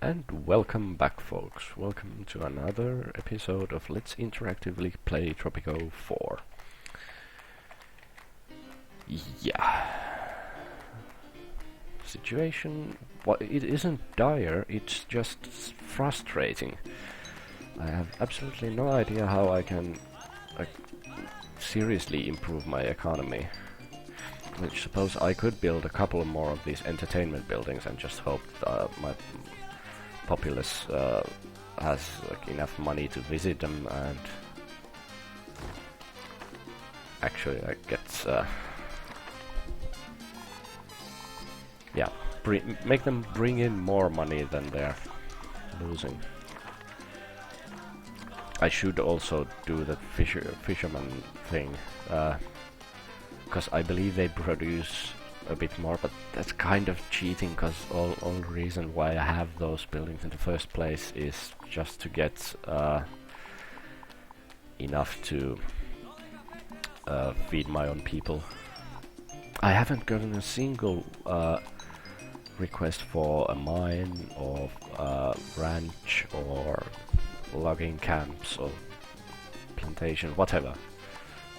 And welcome back, folks. Welcome to another episode of Let's Interactively Play Tropico4. Yeah. Situation, it isn't dire, it's just frustrating. I have absolutely no idea how I can seriously improve my economy. I suppose I could build a couple more of these entertainment buildings and just hope my populace has enough money to visit them and actually gets make them bring in more money than they're losing. I should also do that fisherman thing, because I believe they produce a bit more, but that's kind of cheating, because only reason why I have those buildings in the first place is just to get enough to feed my own people. I haven't gotten a single request for a mine or ranch or logging camps or plantation, whatever.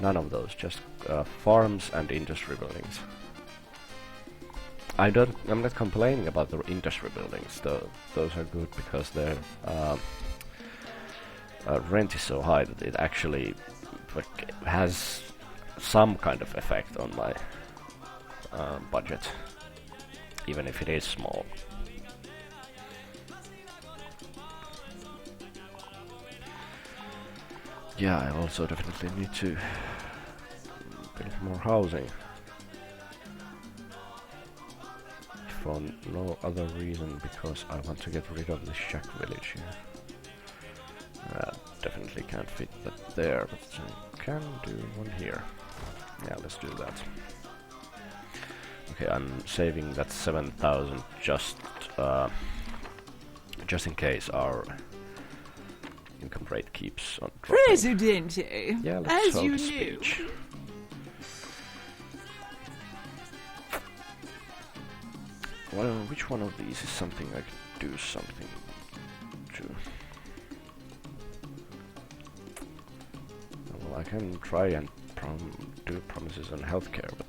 None of those, just farms and industry buildings. I'm not complaining about the industry buildings, those are good because their rent is so high that it actually has some kind of effect on my budget, even if it is small. Yeah, I also definitely need to build more housing. For no other reason, because I want to get rid of the shack village here. Definitely can't fit that there, but I can do one here. Yeah, let's do that. Okay, I'm saving that 7,000 just in case our income rate keeps on dropping. Presidente, yeah, let's as hold you a knew. speech. Well, which one of these is something I could do something to? Well, I can try and do promises on healthcare, but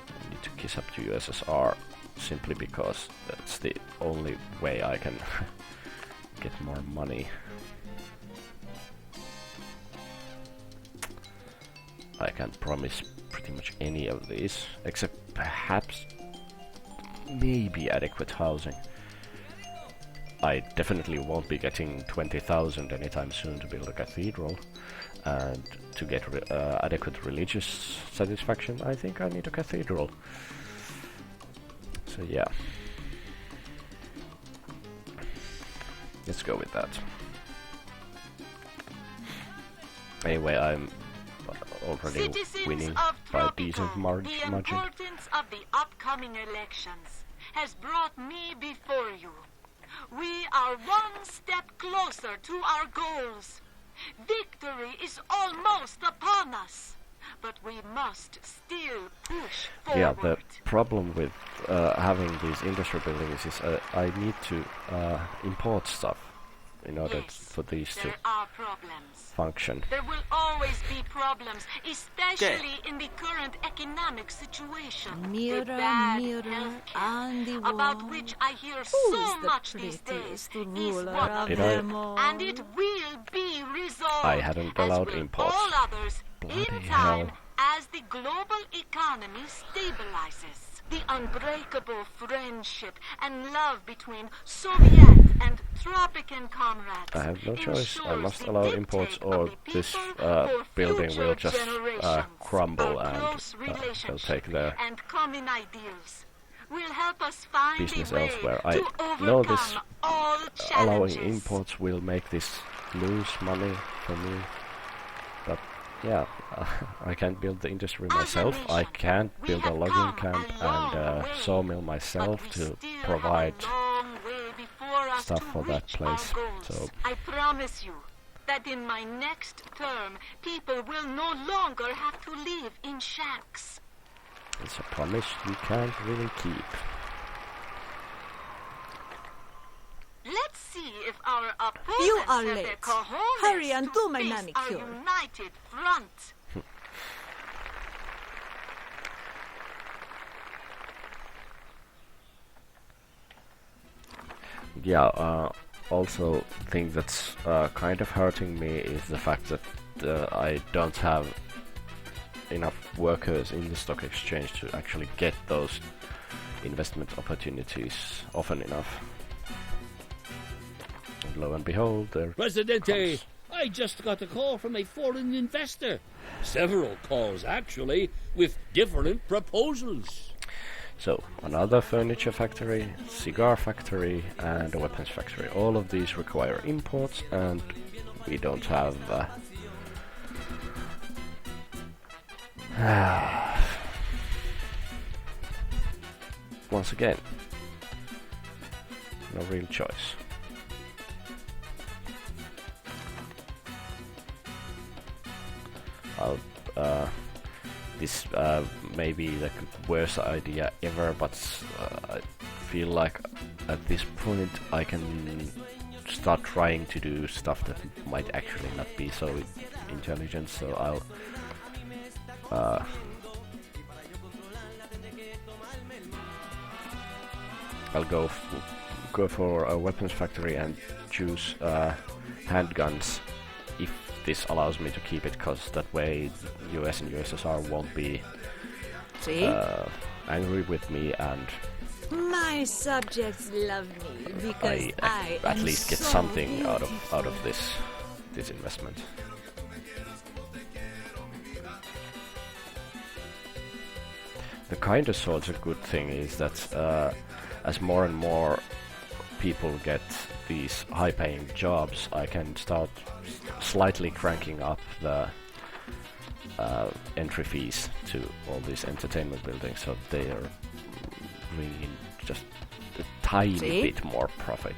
I need to kiss up to USSR simply because that's the only way I can get more money. I can't promise pretty much any of these, except perhaps maybe adequate housing. I definitely won't be getting 20,000 anytime soon to build a cathedral, and to get adequate religious satisfaction I think I need a cathedral. So yeah, let's go with that. Anyway, I'm already winning by a decent margin. The importance of the upcoming elections has brought me before you. We are one step closer to our goals. Victory is almost upon us, but we must still push forward. Yeah, the problem with having these industry buildings is I need to import stuff in order for these to function. There will always be problems, especially in the current economic situation. Mirror, the bad mirror healthcare, on the wall, about which I hear so who's the much these days, prettiest is ruler one of Did them I- all? and it will be resolved. I hadn't allowed as will imports. all others Bloody in time hell. as the global economy stabilizes. The unbreakable friendship and love between Soviet and Tropican comrades. I have no choice. I ensures must the allow dictate imports of or the this people for building will future just generations. crumble Our and close they'll relationship take their and common ideals will help us find business the way elsewhere. to I overcome know this all allowing challenges. imports will make this lose money for me, but yeah, I can't build the industry As a myself. I nation, can't we build a have logging come camp a long and way, sawmill but myself we to still provide have a long way before us stuff to for that reach place. our goals. So I promise you that in my next term, people will no longer have to live in shacks. it's a promise we can't really keep. if our opponents You are have late. the cojones Hurry and to do my face manicure. our united front. Yeah, also thing that's kind of hurting me is the fact that I don't have enough workers in the stock exchange to actually get those investment opportunities often enough. And lo and behold, there Presidente, comes. I just got a call from a foreign investor. Several calls, actually, with different proposals. So, another furniture factory, cigar factory, and a weapons factory. All of these require imports, and we don't have... once again, no real choice. This may be the worst idea ever, but I feel like at this point I can start trying to do stuff that might actually not be so intelligent, so I'll go for a weapons factory and choose handguns if this allows me to keep it, because that way US and USSR won't be See? angry with me, and My subjects love me because I at am least get so something out beautiful. of this investment. The kind of sort of good thing is that as more and more people get these high-paying jobs, I can start slightly cranking up the entry fees to all these entertainment buildings, so they are bringing in just a tiny bit more profit.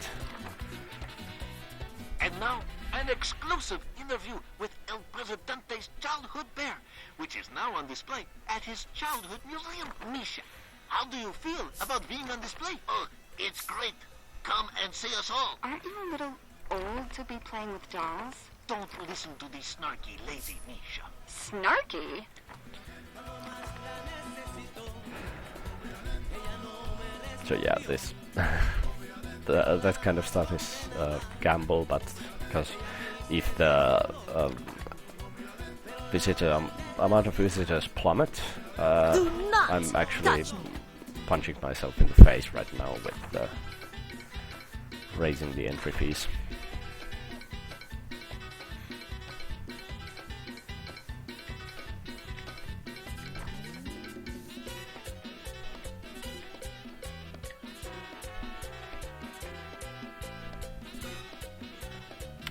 And now, an exclusive interview with El Presidente's childhood bear, which is now on display at his childhood museum. Misha, how do you feel about being on display? Oh, it's great. Come and see us all. Aren't you a little old to be playing with dolls? Don't listen to the snarky, lazy Misha. Snarky? So yeah, this that kind of stuff is gamble, but because if the amount of visitors plummet, Do not I'm actually touch me. punching myself in the face right now with raising the entry fees.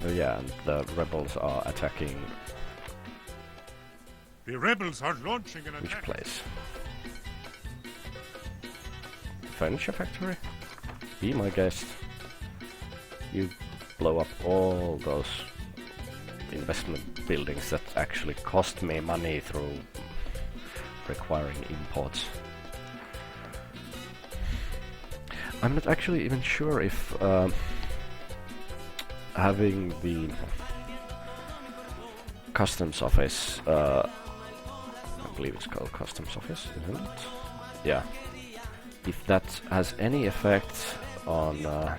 Oh yeah, and the rebels are attacking The rebels are launching an which attack. place? Furniture factory? Be my guest. You blow up all those investment buildings that actually cost me money through requiring imports. I'm not actually even sure if having the customs office, I believe it's called customs office, isn't it? Yeah. If that has any effect on the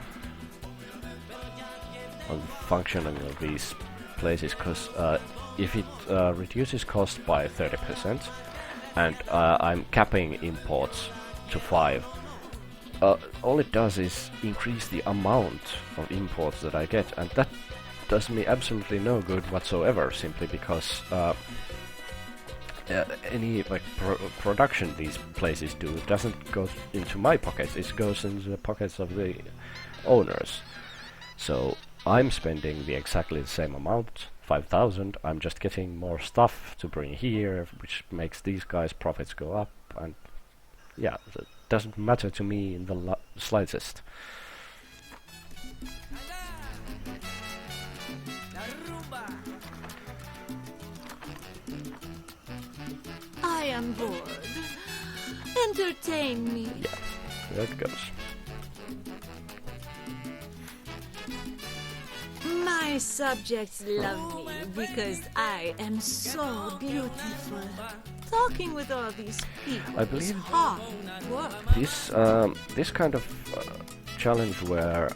functioning of these places, because if it reduces cost by 30% and I'm capping imports to 5, all it does is increase the amount of imports that I get, and that does me absolutely no good whatsoever, simply because any production these places do doesn't go into my pockets, it goes into the pockets of the owners. So I'm spending exactly the same amount, 5,000, I'm just getting more stuff to bring here, which makes these guys' profits go up, and yeah, it doesn't matter to me in the slightest. I am bored. Entertain me. Yeah, there it goes. My subjects love me because I am so beautiful. Talking with all these people I is believe hard work. this kind of challenge where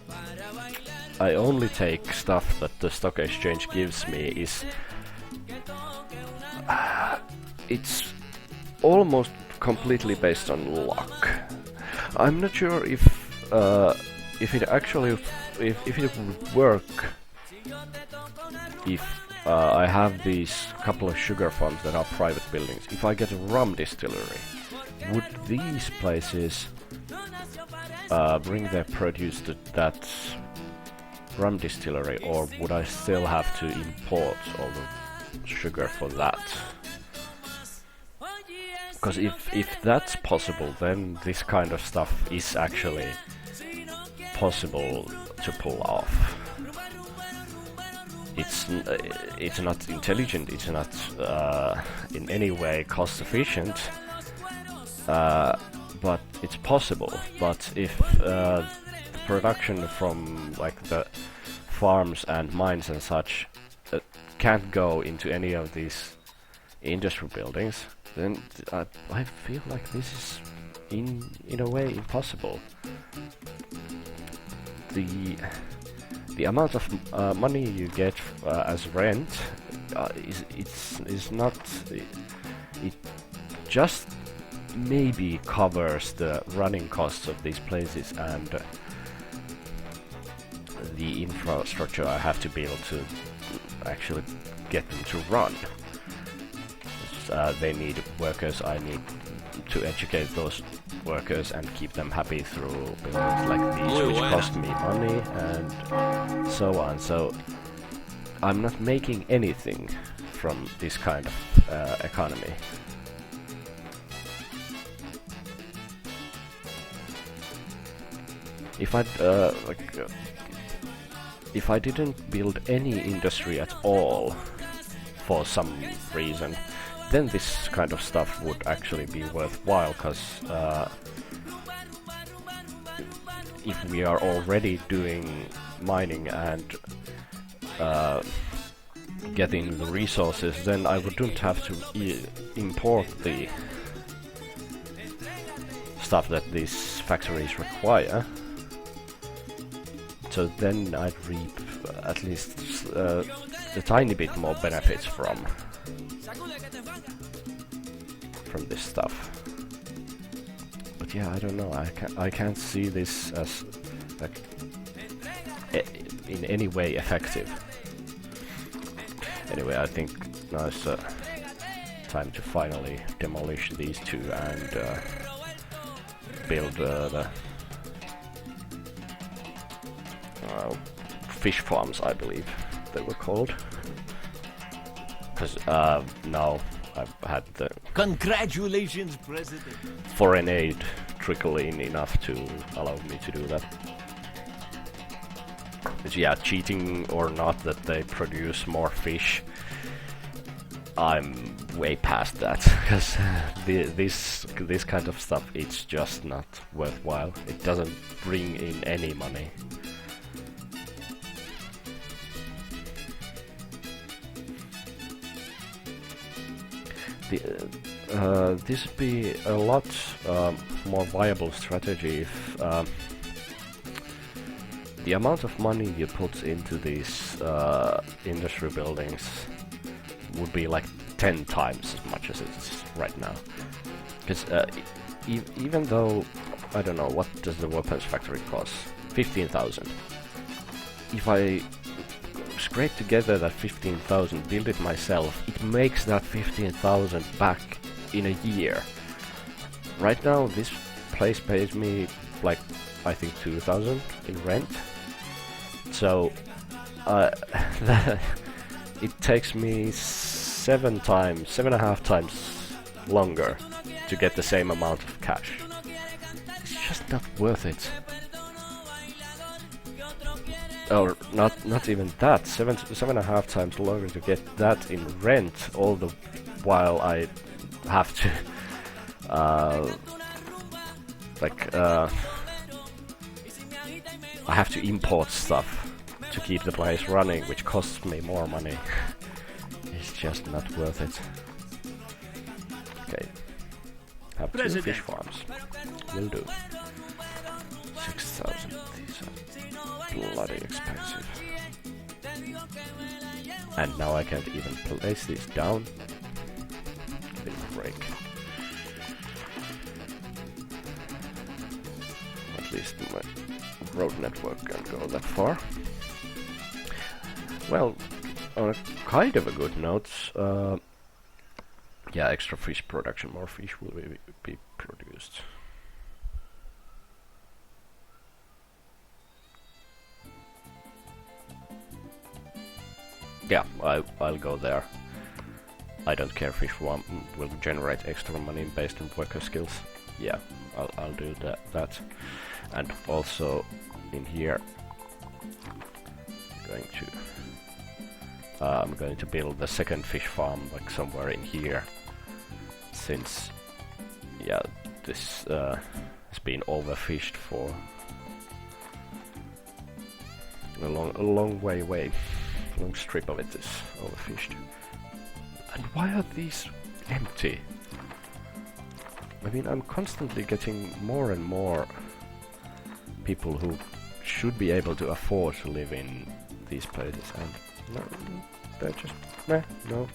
I only take stuff that the stock exchange gives me is it's almost completely based on luck. I'm not sure if it actually if it would work if I have these couple of sugar farms that are private buildings. If I get a rum distillery, would these places bring their produce to that rum distillery, or would I still have to import all the sugar for that? Because if that's possible, then this kind of stuff is actually possible to pull off. It's not intelligent, it's not in any way cost efficient, but it's possible. But if the production from like the farms and mines and such can't go into any of these industrial buildings, then I feel like this is in a way impossible. The amount of money you get as rent is not, it just maybe covers the running costs of these places and the infrastructure I have to build to actually get them to run. They need workers, I need to educate those workers and keep them happy through buildings like these, which cost me money and so on. So I'm not making anything from this kind of economy. If if I didn't build any industry at all for some reason, then this kind of stuff would actually be worthwhile, because if we are already doing mining and getting the resources, then I wouldn't have to import the stuff that these factories require. So then I'd reap at least a tiny bit more benefits from this stuff. But yeah, I don't know. I can't see this as like in any way effective. Anyway, I think now it's time to finally demolish these two and build the fish farms, I believe they were called. Because now I've had the Congratulations, President. foreign aid trickle in enough to allow me to do that. But yeah, cheating or not that they produce more fish, I'm way past that, because this kind of stuff, it's just not worthwhile. It doesn't bring in any money. This would be a lot more viable strategy if the amount of money you put into these industry buildings would be like 10 times as much as it is right now. Because even though, I don't know, what does the weapons factory cost? 15,000. If I scrape together that 15,000, build it myself, it makes that 15,000 back in a year. Right now this place pays me like, I think 2,000 in rent. So it takes me 7.5 times longer to get the same amount of cash. It's just not worth it. Or not even that. 7.5 times longer to get that in rent, all the while I have to I have to import stuff to keep the place running, which costs me more money. It's just not worth it. Okay. Have 2 fish farms. Will do. 6,000. These are bloody expensive. And now I can't even place these down. Give it a break. At least my road network can go that far. Well, on a kind of a good note, yeah, extra fish production, more fish will be produced. Yeah, I'll go there. I don't care if fish will generate extra money based on worker skills. Yeah, I'll do that. And also in here, I'm going to build the second fish farm like somewhere in here, since yeah, this has been overfished for a long way away. Long strip of it is overfished. And why are these empty? I mean, I'm constantly getting more and more people who should be able to afford to live in these places, and no, they're just no.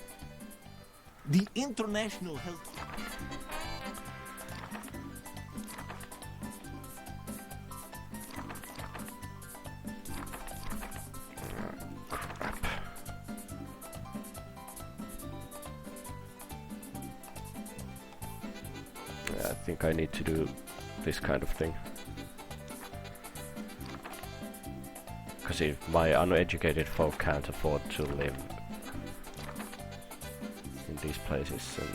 The international health. Crap. Yeah, I think I need to do this kind of thing. Because if my uneducated folk can't afford to live in these places, then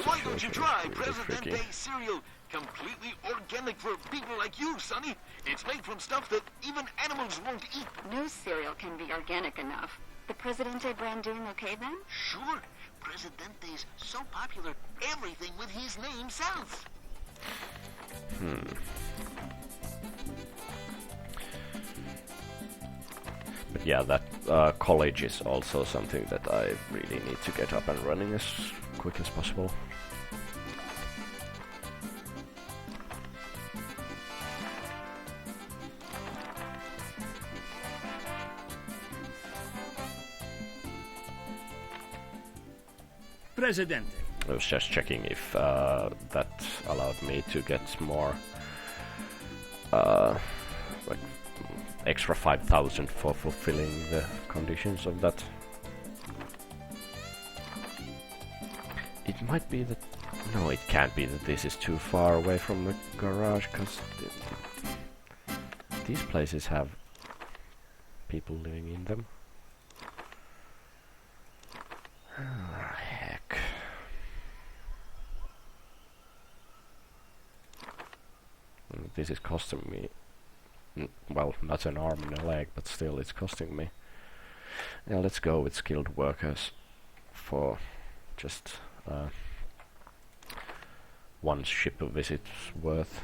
Why don't you try really Presidente tricky. cereal? Completely organic for people like you, Sonny. It's made from stuff that even animals won't eat. No cereal can be organic enough. The Presidente brand doing okay then? Sure, Presidente's so popular, everything with his name sells. But yeah, that college is also something that I really need to get up and running as quick as possible. Presidente. I was just checking if that allowed me to get more, like extra 5,000 for fulfilling the conditions of that. It might be that... No, it can't be that this is too far away from the garage, because these places have people living in them. Ah, heck. This is costing me, well, not an arm and a leg, but still it's costing me. Yeah, let's go with skilled workers for just one ship visit's worth.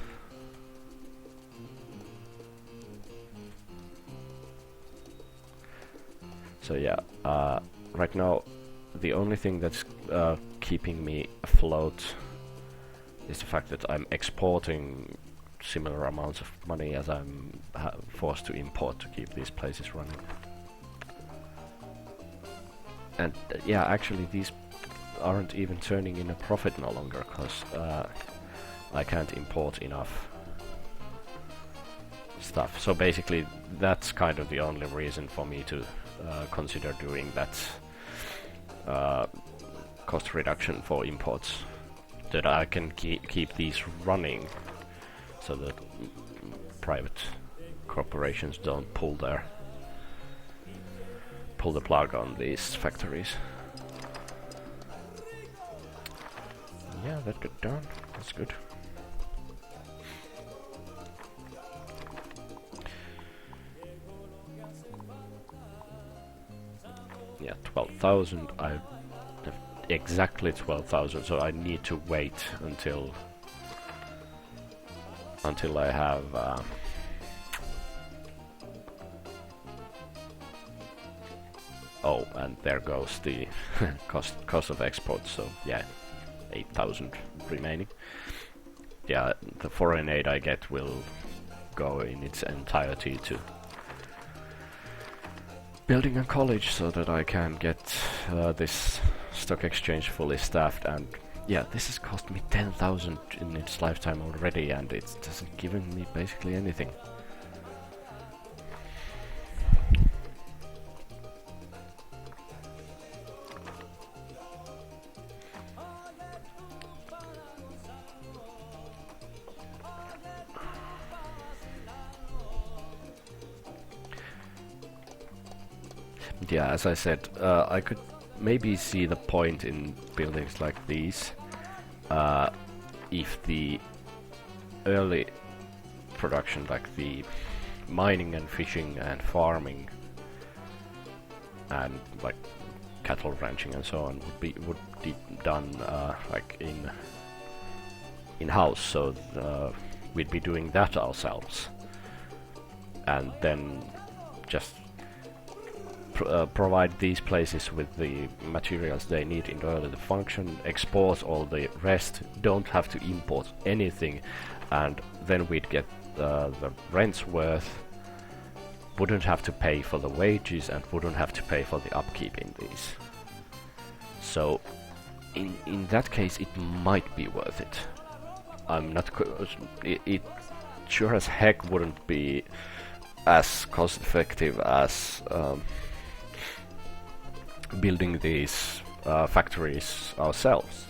So yeah, right now the only thing that's keeping me afloat is the fact that I'm exporting similar amounts of money as I'm forced to import to keep these places running. And yeah, actually these aren't even turning in a profit no longer, because I can't import enough stuff. So basically that's kind of the only reason for me to consider doing that cost reduction for imports, that I can keep these running so that private corporations don't pull the plug on these factories. Yeah, that got done. That's good. Yeah, 12,000. I have exactly 12,000, so I need to wait until I have Oh, and there goes the cost of export, so yeah, 8,000 remaining. Yeah, the foreign aid I get will go in its entirety to building a college so that I can get this stock exchange fully staffed. And yeah, this has cost me 10,000 in its lifetime already, and it doesn't give me basically anything. Yeah, as I said, I could maybe see the point in buildings like these if the early production, like the mining and fishing and farming and like cattle ranching and so on, would be done like in house. So we'd be doing that ourselves, and then just provide these places with the materials they need in order to function, export all the rest, don't have to import anything, and then we'd get the rent's worth, wouldn't have to pay for the wages, and wouldn't have to pay for the upkeep in these. So in that case it might be worth it. I'm not it sure as heck wouldn't be as cost effective as building these factories ourselves,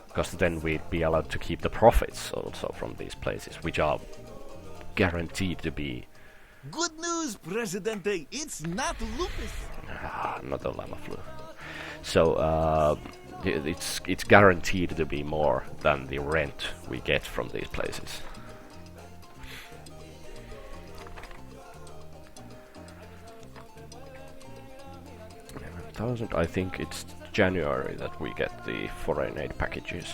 because then we'd be allowed to keep the profits also from these places, which are guaranteed to be... Good news, Presidente! It's not lupus! Not the llama flu. So it's guaranteed to be more than the rent we get from these places. I think it's January that we get the foreign aid packages.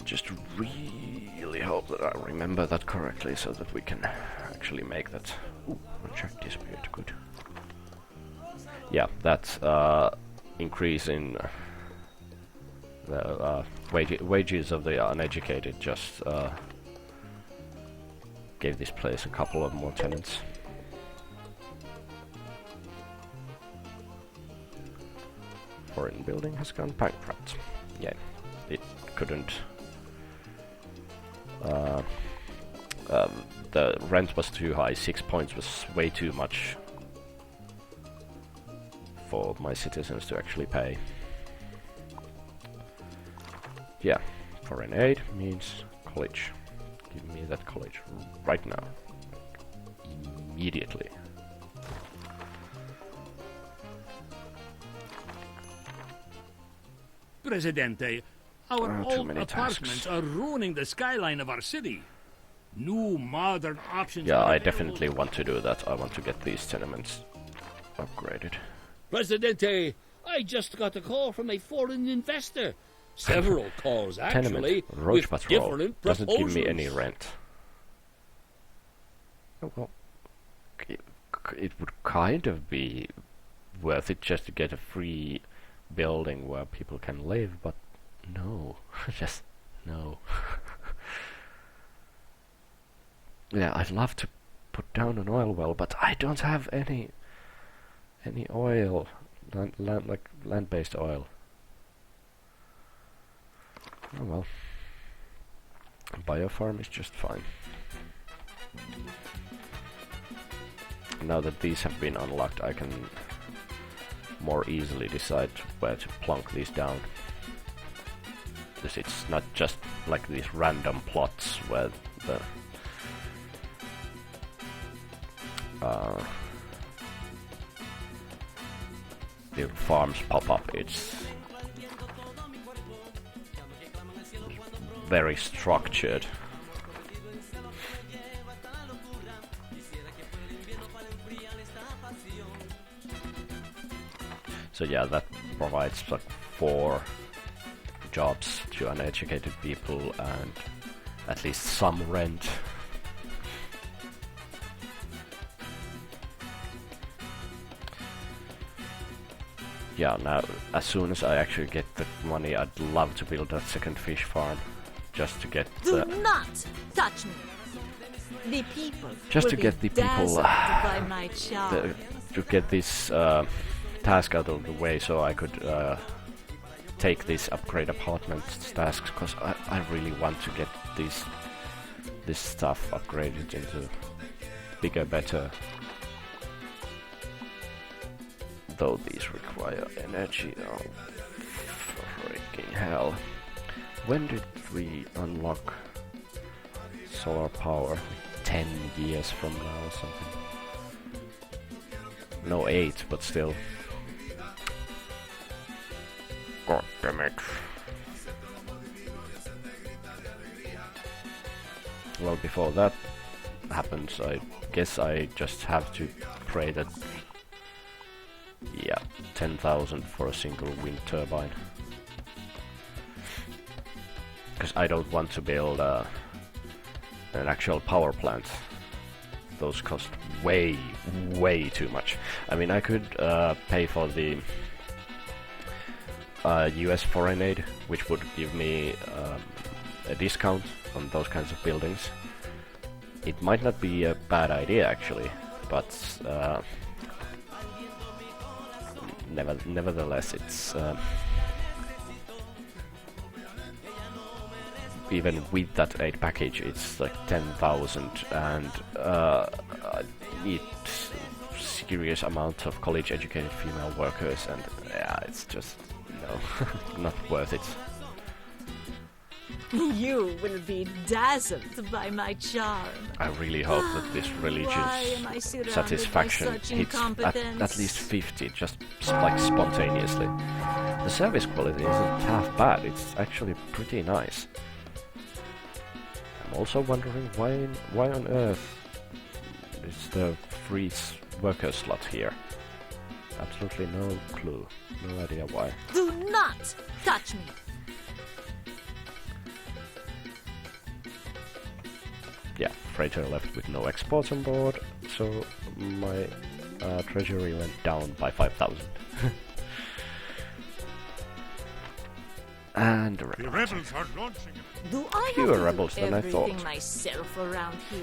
I just really hope that I remember that correctly so that we can actually make that. Ooh, unchecked disappeared, good. Yeah, that increase in the wages of the uneducated just gave this place a couple of more tenants. Foreign building has gone bankrupt. Yeah, it couldn't. The rent was too high. 6 points was way too much for my citizens to actually pay. Yeah, foreign aid means college. Give me that college right now. Immediately. Presidente, our old apartments are ruining the skyline of our city. New modern options. Yeah, I definitely want to do that. I want to get these tenements upgraded. Presidente, I just got a call from a foreign investor. Several calls, actually, Tenement, Roach with Patrol different doesn't proposals. give me any rent. Oh, well, it would kind of be worth it just to get a free building where people can live, but no, just no. Yeah, I'd love to put down an oil well, but I don't have any oil, land-based oil. Oh well, biofarm is just fine. Now that these have been unlocked, I can more easily decide where to plunk these down. Because it's not just like these random plots where the farms pop up. It's very structured. So yeah, that provides like 4 jobs to uneducated people and at least some rent. yeah, now as soon as I actually get the money, I'd love to build a second fish farm, just to get Do not touch me. The people Just will to be get the people, dazzled by my charm. to get this task out of the way, so I could take these upgrade apartments tasks, because I really want to get this stuff upgraded into bigger, better. Though these require energy. Oh, freaking hell! When did we unlock solar power? 10 years from now or something. No, 8, but still. God damn it. Well, before that happens, I guess I just have to pray that, yeah, 10,000 for a single wind turbine. Because I don't want to build an actual power plant. Those cost way, way too much. I mean, I could pay for the US foreign aid, which would give me a discount on those kinds of buildings. It might not be a bad idea actually, but nevertheless, it's even with that aid package, it's like 10,000, and I need serious amount of college-educated female workers, and yeah, it's just not worth it. You will be dazzled by my charm. I really hope that this Why am I religious surrounded satisfaction by such hits incompetence? at least 50, just like spontaneously. The service quality isn't half bad, it's actually pretty nice. I'm also wondering why on earth is the free worker slot here? Absolutely no clue, no idea why. Do not touch me. Yeah, freighter left with no exports on board, so my treasury went down by 5,000. And the The rebels are launching it. Do I Fewer have to rebels do than I everything thought. myself around here?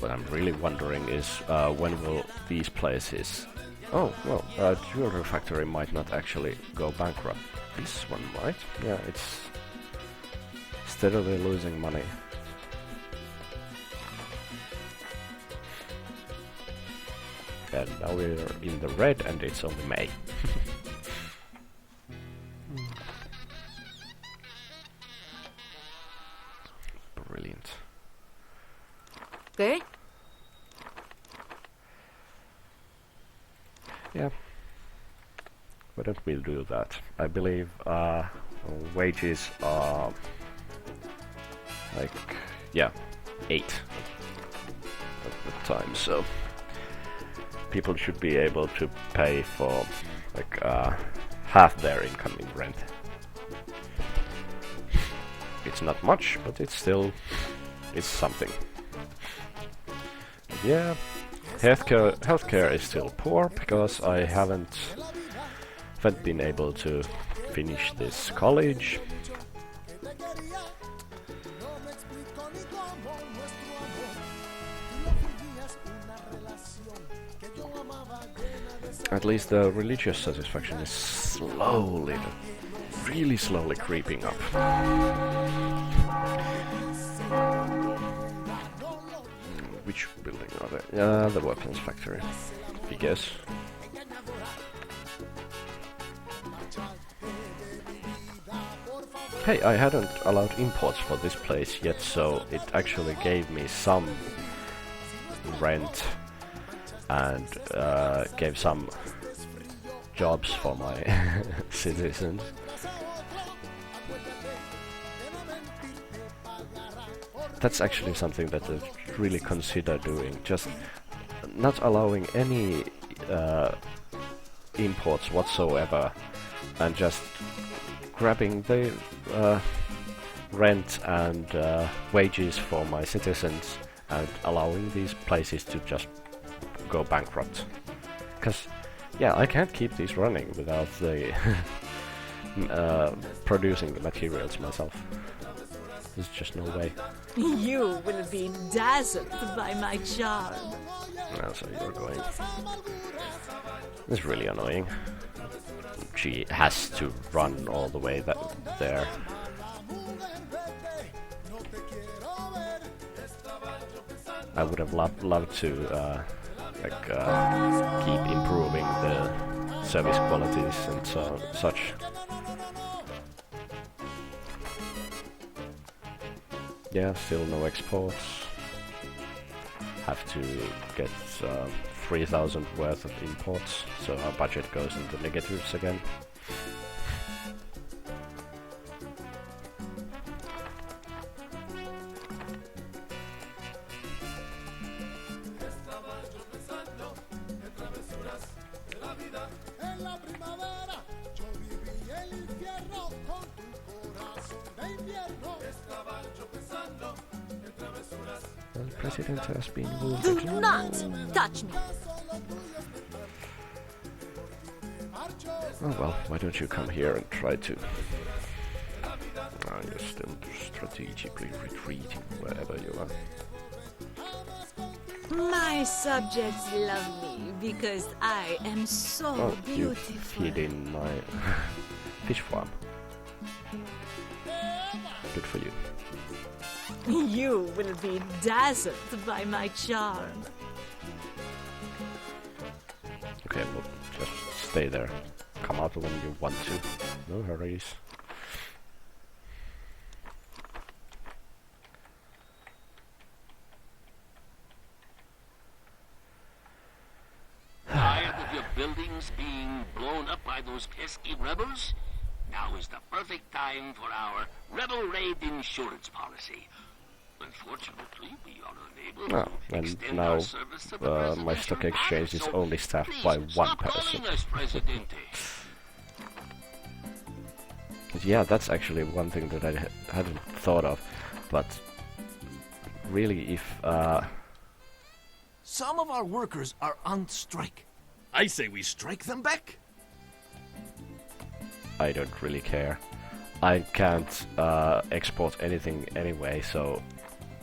What I'm really wondering is when will these places... Oh, well, Jewelry Factory might not actually go bankrupt. This one might. Yeah, it's steadily losing money. And now we're in the red and it's only May. Brilliant. Okay. Yeah. Why don't we do that? I believe wages are like, yeah, 8 at the time, so people should be able to pay for like half their income in rent. It's not much, but it's still, it's something. Yeah, healthcare is still poor because I haven't been able to finish this college. At least the religious satisfaction is slowly, really slowly creeping up. Which building are they? The weapons factory, I guess. Hey, I hadn't allowed imports for this place yet, so it actually gave me some rent and gave some jobs for my citizens. That's actually something that the really consider doing. Just not allowing any imports whatsoever, and just grabbing the rent and wages for my citizens and allowing these places to just go bankrupt. Because, yeah, I can't keep these running without the producing the materials myself. There's just no way. You will be dazzled by my charm. No, so you're going. It's really annoying. She has to run all the way there. I would have loved to keep improving the service qualities and such. Yeah, still no exports. Have to get 3,000 worth of imports, so our budget goes into negatives again. The president has been wounded. Do not touch me. Oh well, why don't you come here and try to... Oh, you're still strategically retreating wherever you are. My subjects love me because I am so beautiful. You hid in my fish farm. Good for you. You will be dazzled by my charm. Okay, well, just stay there. Come out when you want to. No hurries. Tired of your buildings being blown up by those pesky rebels? Now is the perfect time for our Rebel Raid insurance policy. Unfortunately, we are unable to extend and now our service to the my stock exchange is so only staffed please by one stop person. calling us, Presidente. Yeah, that's actually one thing that I hadn't thought of, but really if... Some of our workers are on strike. I say we strike them back. I don't really care. I can't export anything anyway, so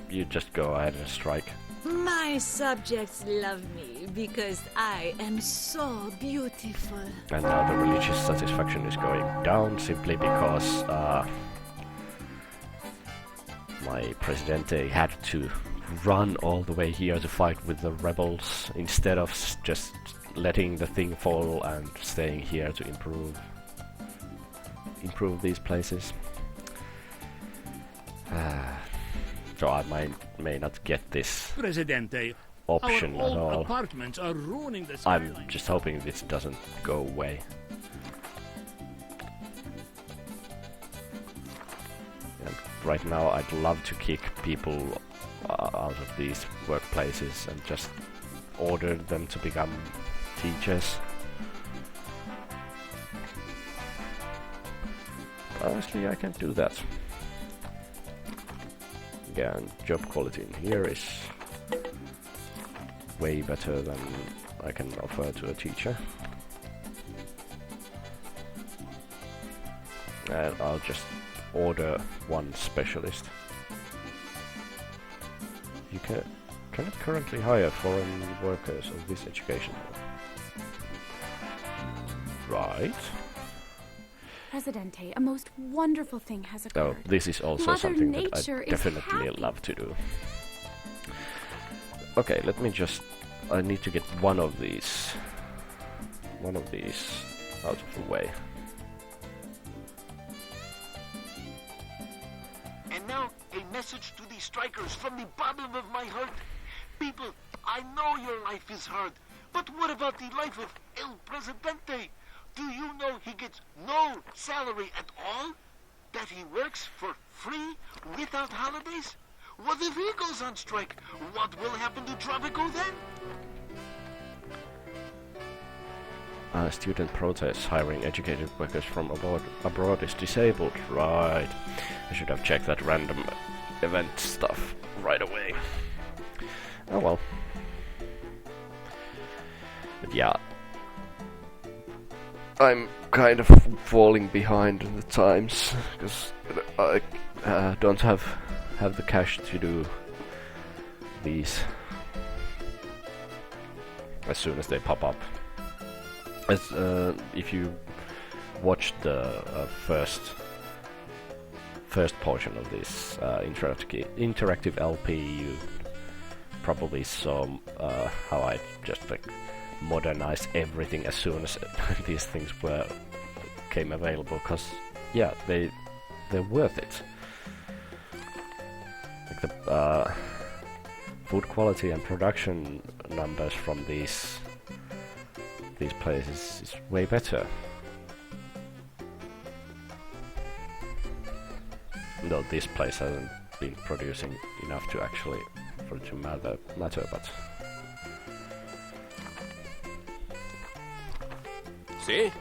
you just go ahead and strike. My subjects love me because I am so beautiful. And now the religious satisfaction is going down simply because my Presidente had to run all the way here to fight with the rebels instead of just letting the thing fall and staying here to improve these places. So I may not get this Presidente, option our at old all. apartments are ruining the I'm skyline. just hoping this doesn't go away. And right now I'd love to kick people out of these workplaces and just order them to become teachers. Honestly, I can't do that. Yeah, and job quality in here is way better than I can offer to a teacher. And I'll just order one specialist. You cannot currently hire foreign workers of this education level. Right. Presidente, a most wonderful thing has occurred. Oh, this is also Mother something that Nature I is definitely happy. love to do. Okay, let me just... I need to get one of these out of the way. And now, a message to the strikers from the bottom of my heart. People, I know your life is hard, but what about the life of El Presidente? Do you know he gets no salary at all? That he works for free without holidays? What if he goes on strike? What will happen to Tropico then? Student protests hiring educated workers from abroad is disabled. Right. I should have checked that random event stuff right away. Oh well. But yeah. I'm kind of falling behind in the times because I don't have the cash to do these as soon as they pop up. As if you watched the first portion of this interactive LP, you probably saw how I just like modernized everything as soon as these things came available. Cause yeah, they're worth it. Like the food quality and production numbers from these places is way better. Though this place hasn't been producing enough to actually for it to matter, but see?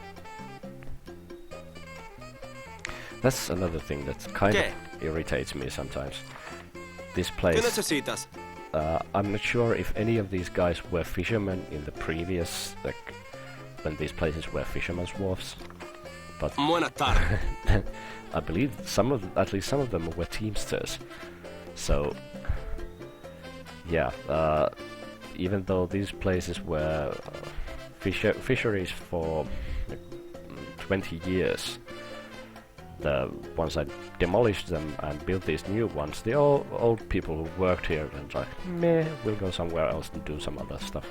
That's another thing that kind of irritates me sometimes. This place. I'm not sure if any of these guys were fishermen in the previous, like, when these places were fishermen's wharfs, but I believe at least some of them were teamsters. So yeah, even though these places were fisheries for like, 20 years, the ones I demolished them and built these new ones, the old people who worked here and like, meh, we'll go somewhere else and do some other stuff.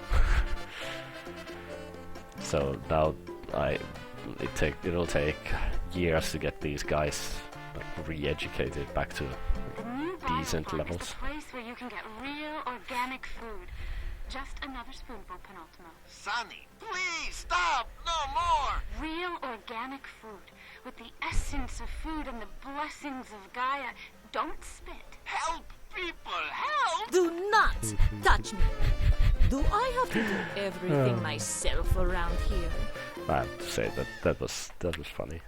So now it'll take years to get these guys like re-educated back to decent levels. A place where you can get real organic food. Just another spoonful, Penultimo. Sonny, please stop! No more! Real organic food with the essence of food and the blessings of Gaia. Don't spit. Help, people, help! Do not touch me. Do I have to do everything myself around here? I have to say that was funny.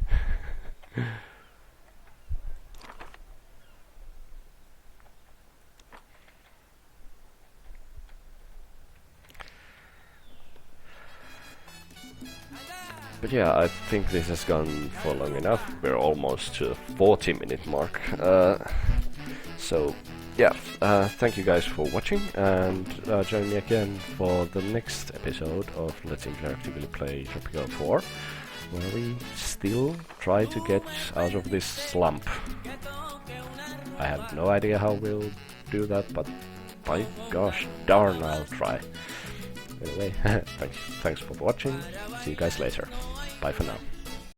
But yeah, I think this has gone for long enough. We're almost to the 40-minute mark. So yeah, thank you guys for watching, and join me again for the next episode of Let's Interactively Play Tropico 4, where we still try to get out of this slump. I have no idea how we'll do that, but by gosh darn, I'll try. Anyway, thanks for watching. See you guys later. Bye for now.